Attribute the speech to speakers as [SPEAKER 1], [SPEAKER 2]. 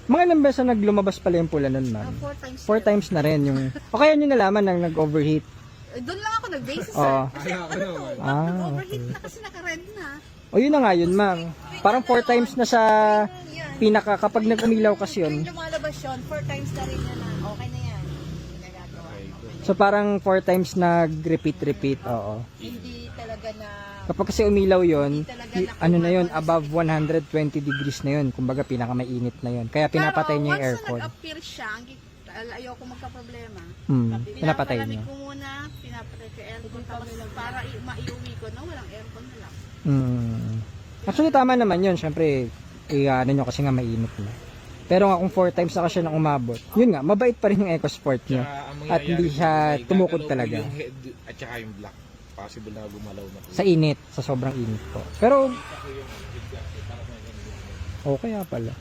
[SPEAKER 1] Mga ilang beses na naglumabas pala yung pula nun, ma'am?
[SPEAKER 2] 4 times.
[SPEAKER 1] 4 times na rin yung... O kaya nyo nalaman nang nag-overheat?
[SPEAKER 2] Doon lang ako nag-basis
[SPEAKER 1] Oo.
[SPEAKER 2] Kasi
[SPEAKER 1] Ah,
[SPEAKER 2] nag-overheat na kasi naka-red na.
[SPEAKER 1] O yun na nga yun, ma'am. Parang 4 times na sa pinaka... Kapag nag-umilaw kasi yun.
[SPEAKER 2] Tuwing lumalabas yun, 4 times na rin yan na. Okay na yan. Nagagawa.
[SPEAKER 1] So parang 4 times nag-repeat, oo.
[SPEAKER 2] Hindi talaga na...
[SPEAKER 1] Kapag kasi umilaw yun, ano na yun, above 120 degrees na yun. Kumbaga pinakamainit na yun. Kaya pinapatay niya yung
[SPEAKER 2] Pero
[SPEAKER 1] aircon.
[SPEAKER 2] once na nag-appear siya, ayoko magka-problema.
[SPEAKER 1] Pinapatay
[SPEAKER 2] Pinapalamig
[SPEAKER 1] niya.
[SPEAKER 2] ko muna, pinapatay ko yung aircon. Tapos para maiuwi ko na walang aircon na lang.
[SPEAKER 1] Actually tama naman yun. Siyempre, ano nyo kasi nga mainit na. Pero nga kung 4 times na siya nang umabot, yun nga, mabait pa rin yung EcoSport nyo. At hindi siya tumukod talaga.
[SPEAKER 3] Yung head at saka yung block. Possible na gumalaw na po.
[SPEAKER 1] Sa init, sa sobrang init po. Pero, okay pala.